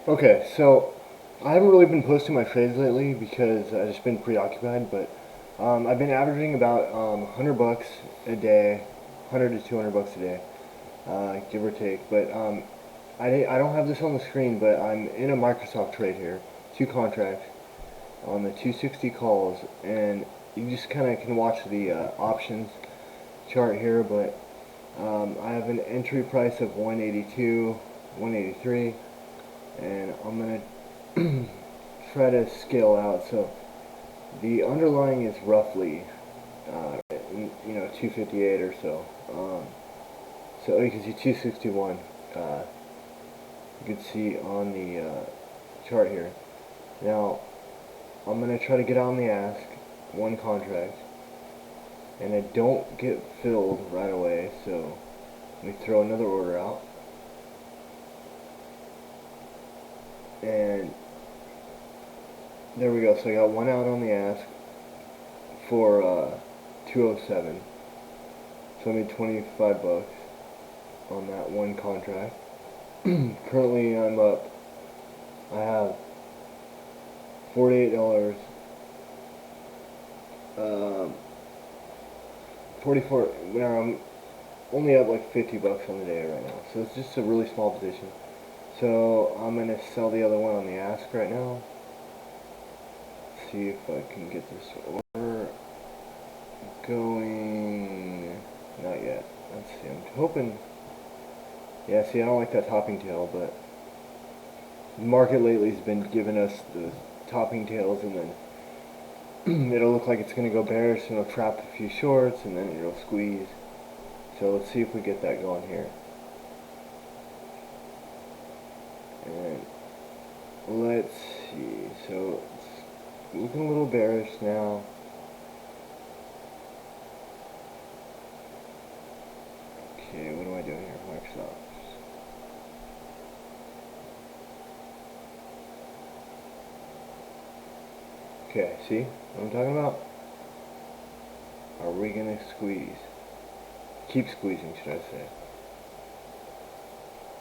Okay, so I haven't really been posting my trades lately because I've just been preoccupied, but I've been averaging about 100 bucks a day, 100 to 200 bucks a day, give or take. But I don't have this on the screen, but I'm in a Microsoft trade here, two contracts on the 260 calls, and you just kind of can watch the options chart here, but I have an entry price of 182, 183, and I'm gonna try to scale out. So the underlying is roughly, 258 or so. So you can see 261. Uh, you can see on the chart here. Now I'm gonna try to get on the ask one contract, and it don't get filled right away. So let me throw another order out, and there we go. So I got one out on the ask for 207. So I made 25 bucks on that one contract. Currently I'm up. I have $48. 44. Now I'm only up like 50 bucks on the day right now. So it's just a really small position. So I'm gonna sell the other one on the ask right now. See if I can get this order going. Not yet. Let's see. I'm hoping. Yeah, see, I don't like that topping tail, but the market lately has been giving us the topping tails, and then it'll look like it's going to go bearish, and it'll trap a few shorts, and then it'll squeeze. So let's see if we get that going here. And let's see. So it's looking a little bearish now. Okay, what am I doing here? Microsoft. Okay, see what I'm talking about? Are we gonna squeeze? Keep squeezing, should I say.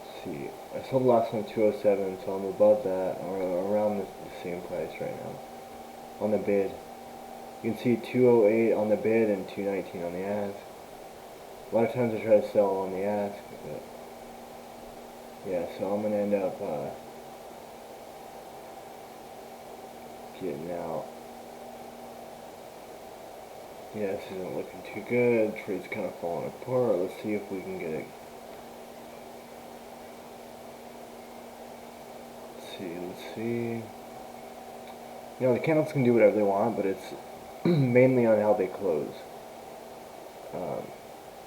Let's see, I sold the last one at 207, so I'm above that, or around the same price right now. On the bid. You can see 208 on the bid and 219 on the ask. A lot of times I try to sell on the ask, but yeah, so I'm gonna end up getting out. Yeah, this isn't looking too good. Trade's kind of falling apart. Let's see if we can get it. Let's see. The candles can do whatever they want, but it's mainly on how they close.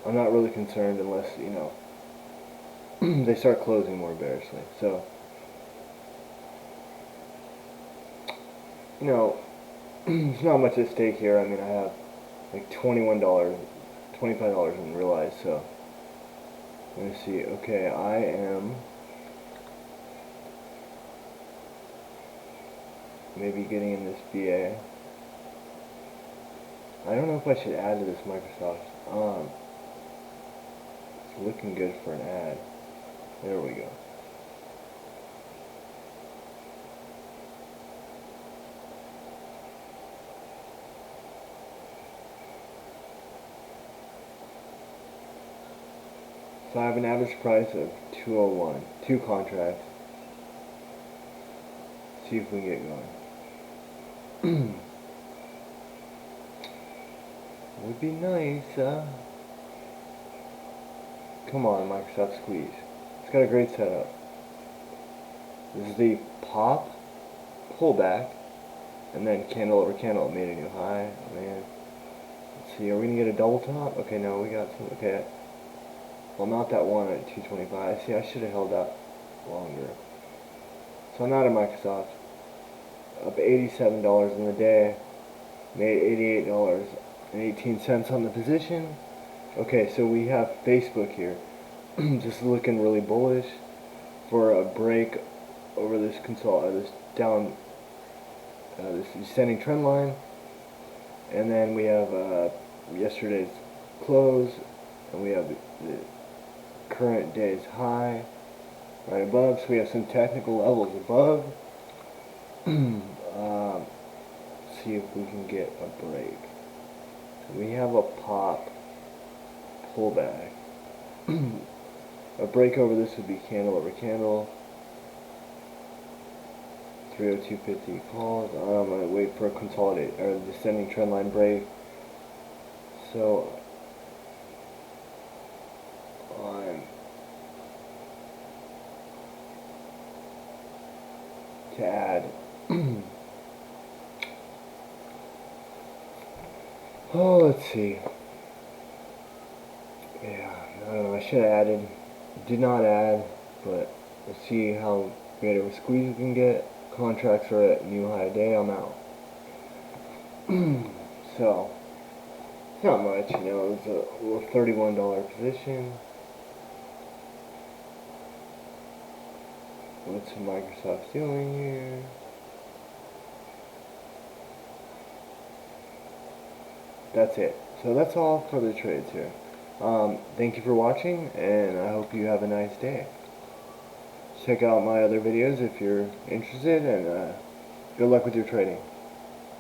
I'm not really concerned unless, they start closing more bearishly. So, there's not much at stake here. I mean, I have like $21, $25 in realized, so let me see. Okay, I am maybe getting in this BA. I don't know if I should add to this Microsoft. It's looking good for an ad. There we go. So I have an average price of 201, two contracts. See if we can get going. Would be nice, Come on, Microsoft squeeze. It's got a great setup. This is the pop, pullback, and then candle over candle made a new high. Oh, man. Let's see, are we gonna get a double top? Okay, no, we got some. Okay. Well, not that one at 225. See, I should have held that longer. So I'm out of Microsoft. Up $87 in the day. Made $88.18 on the position. Okay, so we have Facebook here. Just looking really bullish for a break over this this down, this descending trend line. And then we have yesterday's close, and we have the current day's high. right above. So we have some technical levels above. See if we can get a break. So we have a pop pullback. A break over this would be candle over candle. 302.50 calls. I'm gonna wait for a consolidate or descending trend line break. So I'm to add. Oh, let's see. Yeah, I don't know. I should have added. Did not add, but let's see how big of a squeeze we can get. Contracts are at new high day. I'm out. So it's not much, you know. It's a little $31 position. What's Microsoft doing here? That's it. So that's all for the trades here. Thank you for watching, and I hope you have a nice day. Check out my other videos if you're interested, and good luck with your trading.